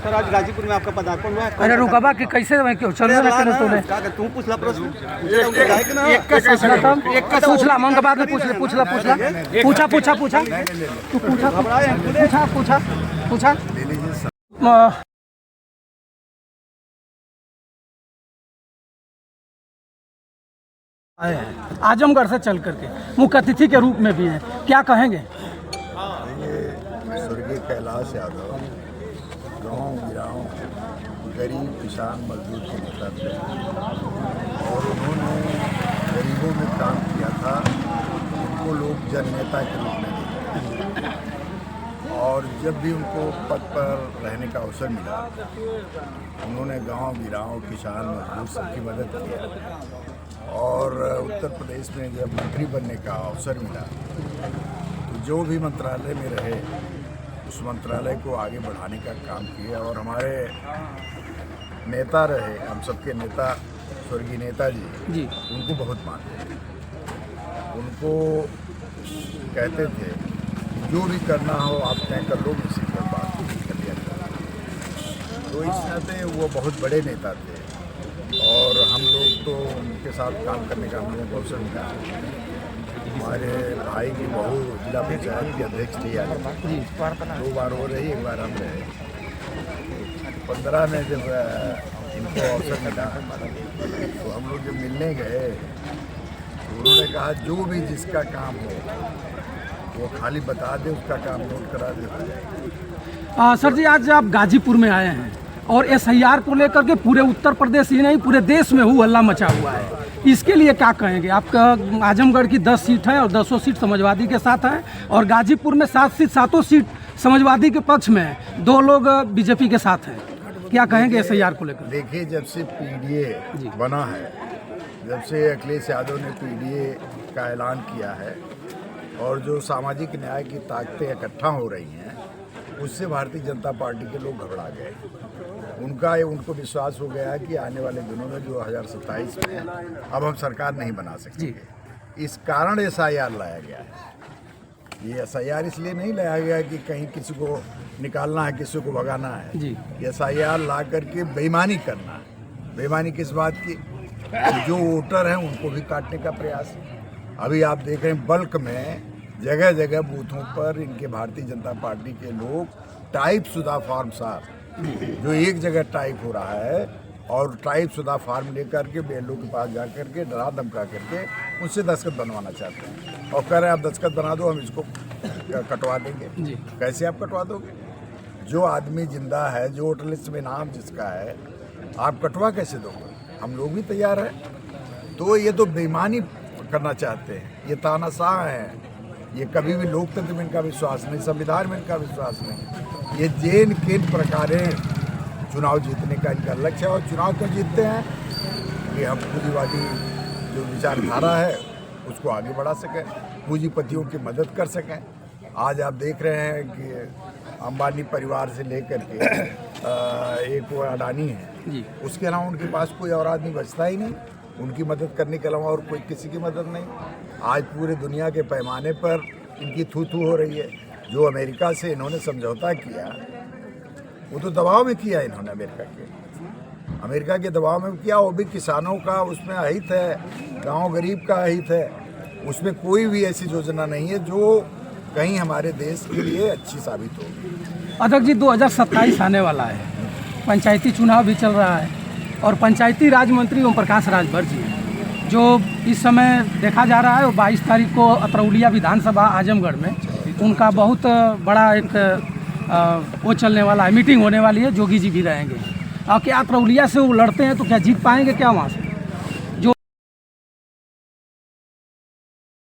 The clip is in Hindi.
सर आज गाजीपुर में आपका पदार्पण हुआ है। अरे रुकबा कि कैसे क्यों चलो ना तूने तू पूछला प्रश्न पूछला मन के बाद में पूछला पूछा तू पूछा आजमगढ़ से चल करके मुख्य अतिथि के रूप में भी हैं, क्या कहेंगे? स्वर्गीय कैलाश यादव गाँव गिराव गरीब किसान मजदूर के नेता थे और उन्होंने गरीबों में काम किया था। उनको लोग जननेता के रूप में देखते हैं और जब भी उनको पद पर रहने का अवसर मिला उन्होंने गांव गिराव किसान मजदूर सबकी मदद की। और उत्तर प्रदेश में जब मंत्री बनने का अवसर मिला तो जो भी मंत्रालय में रहे उस मंत्रालय को आगे बढ़ाने का काम किया। और हमारे नेता रहे, हम सबके नेता स्वर्गीय नेताजी उनको बहुत मानते थे। उनको कहते थे जो भी करना हो आप तय कर लो, किसी पर बात कर लिया करो। तो इस नाते वो बहुत बड़े नेता थे और हम लोग तो उनके साथ काम करने का हम लोगों को अवसर मिला। हमारे भाई की बहू जिला पंचायत की अध्यक्ष थी, 2 बार हो रही, 1 बार हम रहे। 15 में जब इनको अवसर मिला तो हम लोग जब मिलने गए तो उन्होंने कहा जो भी जिसका काम हो वो खाली बता दे, उसका काम नोट करा दे। सर जी आज आप गाजीपुर में आए हैं और SIR को लेकर के पूरे उत्तर प्रदेश ही नहीं पूरे देश में हल्ला मचा हुआ है, इसके लिए क्या कहेंगे? आपका आजमगढ़ की 10 सीट है और 10 सीट समाजवादी के साथ है और गाजीपुर में 7 सीट समाजवादी के पक्ष में, 2 लोग बीजेपी के साथ हैं, क्या कहेंगे SIR को लेकर? देखिए जब से PDA बना है, जब से अखिलेश यादव ने PDA का ऐलान किया है और जो सामाजिक न्याय की ताकतें इकट्ठा हो रही हैं उससे भारतीय जनता पार्टी के लोग घबरा गए। उनको विश्वास हो गया है कि आने वाले दिनों में 2027 में अब हम सरकार नहीं बना सकते। इस कारण SIR लाया गया है। ये SIR इसलिए नहीं लाया गया कि कहीं किसी को निकालना है, किसी को भगाना है। SIR ला करके बेईमानी करना है। बेईमानी किस बात की? जो वोटर हैं उनको भी काटने का प्रयास। अभी आप देख रहे हैं बल्क में जगह जगह बूथों पर इनके भारतीय जनता पार्टी के लोग टाइप शुदा फॉर्म साहब जो एक जगह टाइप हो रहा है और टाइप शुदा फॉर्म लेकर के BLO के पास जा करके डरा धमका करके उनसे दस्तखत बनवाना चाहते हैं और कह रहे हैं आप दस्तखत बना दो, हम इसको कटवा देंगे। कैसे आप कटवा दोगे? जो आदमी जिंदा है, जो वोटर लिस्ट में नाम जिसका है, आप कटवा कैसे दोगे? हम लोग भी तैयार हैं। तो ये तो बेईमानी करना चाहते हैं, ये तानाशाह हैं, ये कभी भी लोकतंत्र में इनका विश्वास नहीं, संविधान में इनका विश्वास नहीं। ये जेन किन प्रकार चुनाव जीतने का इनका लक्ष्य है। और चुनाव क्यों जीतते हैं कि हम पूंजीवादी जो विचारधारा है उसको आगे बढ़ा सकें, पूंजीपतियों की मदद कर सकें। आज आप देख रहे हैं कि अंबानी परिवार से लेकर के एक वो अडानी है, उसके अलावा उनके पास कोई और आदमी बचता ही नहीं। उनकी मदद करने के अलावा और कोई किसी की मदद नहीं। आज पूरे दुनिया के पैमाने पर इनकी थू हो रही है। जो अमेरिका से इन्होंने समझौता किया वो तो दबाव में किया इन्होंने, अमेरिका के दबाव में किया। वो भी किसानों का उसमें अहित है, गांव गरीब का अहित है। उसमें कोई भी ऐसी योजना नहीं है जो कहीं हमारे देश के लिए अच्छी साबित होगी। अध्यक्ष जी 2027 आने वाला है, पंचायती चुनाव भी चल रहा है और पंचायती राज मंत्री ओम प्रकाश राजभर जी जो इस समय देखा जा रहा है 22 तारीख को अतरौलिया विधानसभा आजमगढ़ में उनका बहुत बड़ा एक वो चलने वाला है, मीटिंग होने वाली है, जोगी जी भी रहेंगे। और क्या अतरौलिया से वो लड़ते हैं तो क्या जीत पाएंगे क्या वहाँ से?